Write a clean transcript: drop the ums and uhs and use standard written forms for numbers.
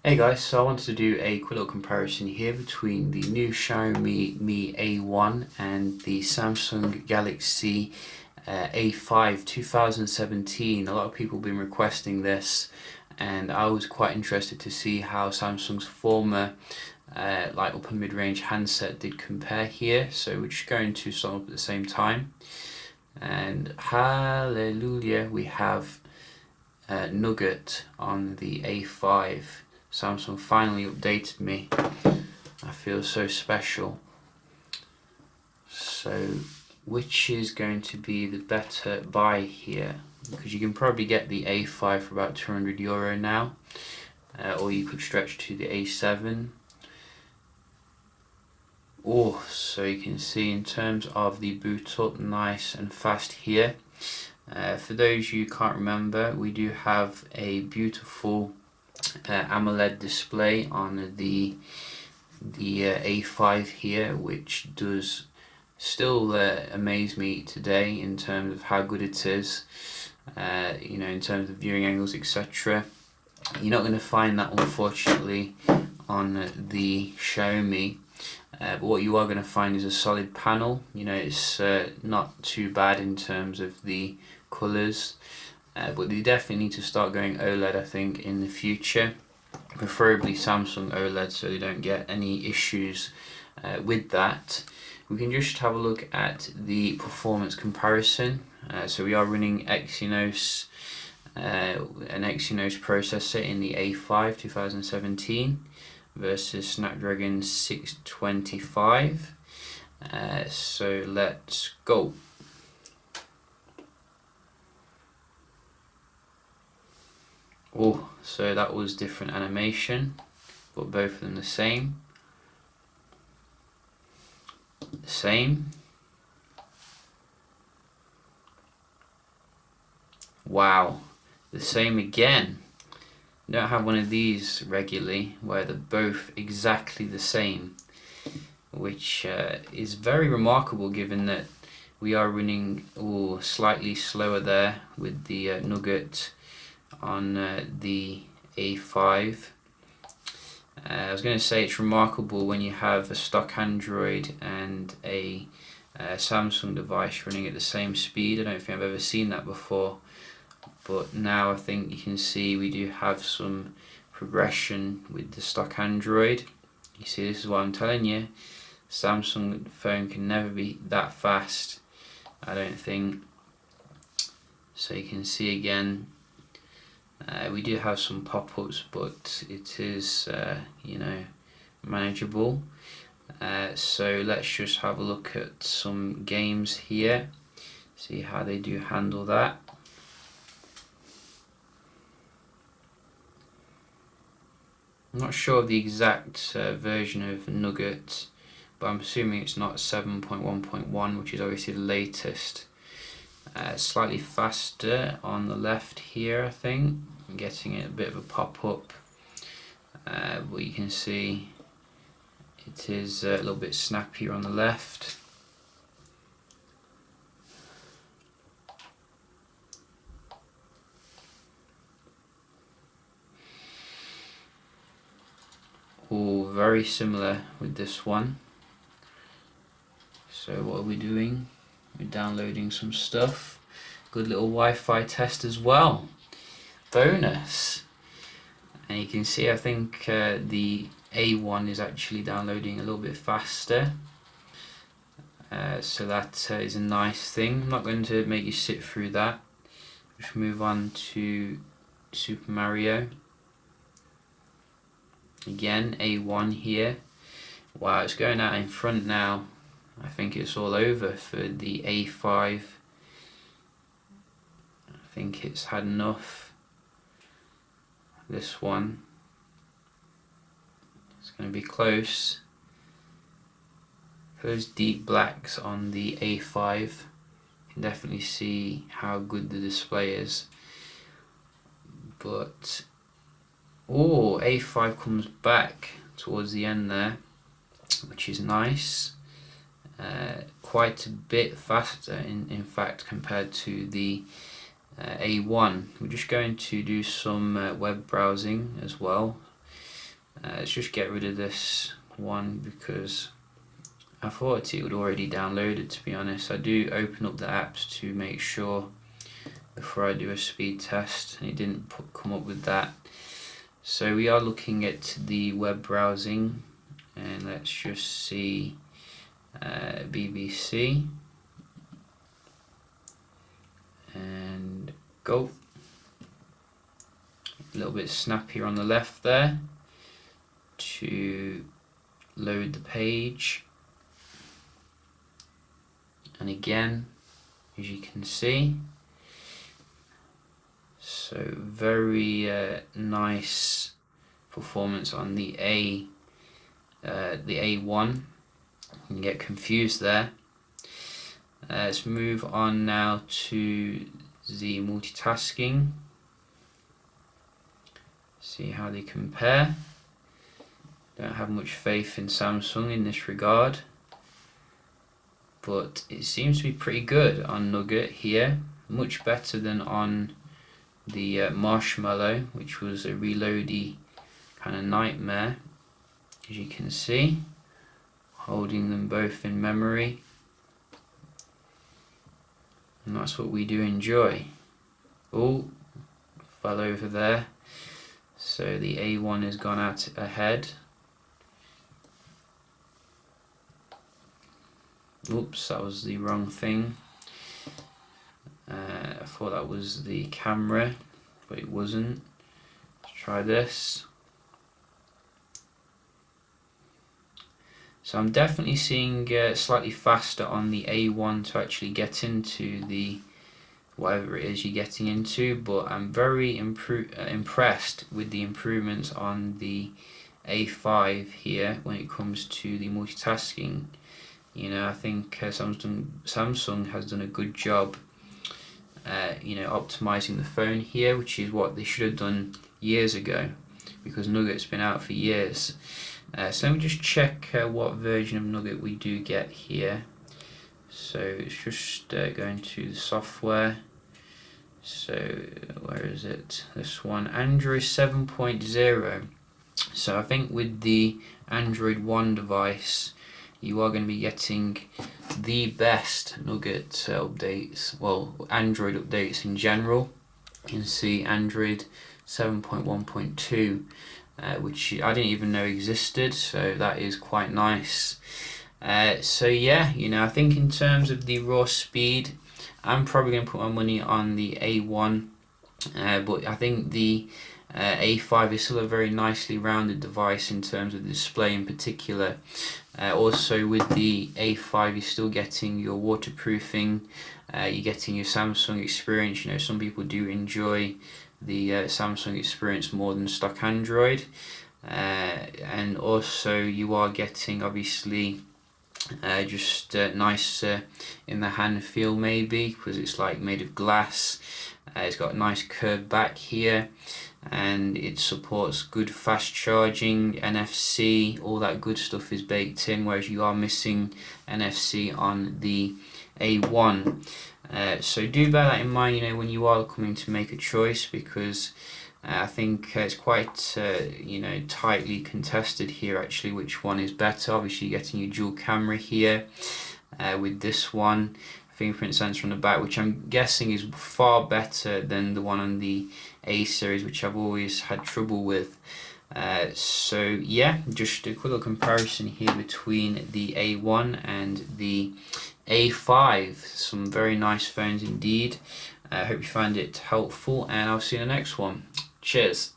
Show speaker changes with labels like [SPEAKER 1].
[SPEAKER 1] Hey guys, so I wanted to do a quick little comparison here between the new Xiaomi Mi A1 and the Samsung Galaxy A5 2017. A lot of people have been requesting this, and I was quite interested to see how Samsung's former like upper mid-range handset did compare here. So we're just going to sum up at the same time. And hallelujah, we have Nougat on the A5. Samsung finally updated me. I feel so special. So, which is going to be the better buy here? Because you can probably get the A5 for about €200 now, or you could stretch to the A7. Oh, so you can see in terms of the boot up, nice and fast here. For those you can't remember, we do have a beautiful AMOLED display on the A5 here, which does still amaze me today in terms of how good it is. In terms of viewing angles, etc. You're not going to find that, unfortunately, on the Xiaomi. But what you are going to find is a solid panel. It's not too bad in terms of the colours. But they definitely need to start going OLED, I think, in the future. Preferably Samsung OLED, so they don't get any issues with that. We can just have a look at the performance comparison. So we are running an Exynos processor in the A5 2017 versus Snapdragon 625. So let's go. Oh, so that was different animation, but both of them the same. Wow, the same again. Don't have one of these regularly where they're both exactly the same, which is very remarkable given that we are running slightly slower there with the Nougat on the A5. I was going to say it's remarkable when you have a stock Android and a Samsung device running at the same speed. I don't think I've ever seen that before, but now I think you can see we do have some progression with the stock Android. You see, this is what I'm telling you. Samsung phone can never be that fast, I don't think. So you can see again, we do have some pop-ups, but it is manageable. So let's just have a look at some games here, see how they do handle that. I'm not sure of the exact version of Nougat, but I'm assuming it's not 7.1.1, which is obviously the latest. Slightly faster on the left here, I think. I'm getting it a bit of a pop-up, but you can see it is a little bit snappier on the left. All very similar with this one. So what are we doing? We're downloading some stuff. Good little Wi-Fi test as well. Bonus. And you can see I think the A1 is actually downloading a little bit faster. So that is a nice thing. I'm not going to make you sit through that. Just move on to Super Mario. Again, A1 here. Wow, it's going out in front now. I think it's all over for the A5. I think it's had enough. This one, it's going to be close. Those deep blacks on the A5, you can definitely see how good the display is. But A5 comes back towards the end there, which is nice. Quite a bit faster in fact compared to the A1. We're just going to do some web browsing as well. Let's just get rid of this one because I thought it would already downloaded, to be honest. I do open up the apps to make sure before I do a speed test, and it didn't come up with that. So we are looking at the web browsing, and let's just see BBC and go. A little bit snappier on the left there to load the page, and again, as you can see, so very nice performance on the A1. You can get confused there. Let's move on now to the multitasking. See how they compare. Don't have much faith in Samsung in this regard, but it seems to be pretty good on Nougat here. Much better than on the Marshmallow, which was a reloady kind of nightmare. As you can see, holding them both in memory, and that's what we do enjoy. Oh, fell over there. So the A1 has gone out ahead. Oops, that was the wrong thing. I thought that was the camera, but it wasn't. Let's try this. So I'm definitely seeing slightly faster on the A1 to actually get into the whatever it is you're getting into, but I'm very impressed with the improvements on the A5 here when it comes to the multitasking. You know, I think Samsung has done a good job optimizing the phone here, which is what they should have done years ago, because Nougat's been out for years. So let me just check what version of Nougat we do get here. So it's just going to the software. So where is it? This one, Android 7.0. So I think with the Android 1 device, you are going to be getting the best Nougat updates, well, Android updates in general. You can see Android 7.1.2, which I didn't even know existed, so that is quite nice. So yeah, I think in terms of the raw speed, I'm probably going to put my money on the A1, but I think the A5 is still a very nicely rounded device in terms of the display in particular. Also with the A5, you're still getting your waterproofing, you're getting your Samsung experience. Some people do enjoy the Samsung experience more than stock Android, and also you are getting obviously just nice in the hand feel, maybe because it's like made of glass. It's got a nice curved back here, and it supports good fast charging, NFC, all that good stuff is baked in, whereas you are missing NFC on the A1. So do bear that in mind, when you are coming to make a choice, because I think it's quite tightly contested here actually, which one is better. Obviously you're getting your dual camera here with this one, fingerprint sensor on the back, which I'm guessing is far better than the one on the A series, which I've always had trouble with. So yeah, just a quick little comparison here between the A1 and the A5. Some very nice phones indeed. I hope you find it helpful, and I'll see you in the next one. Cheers.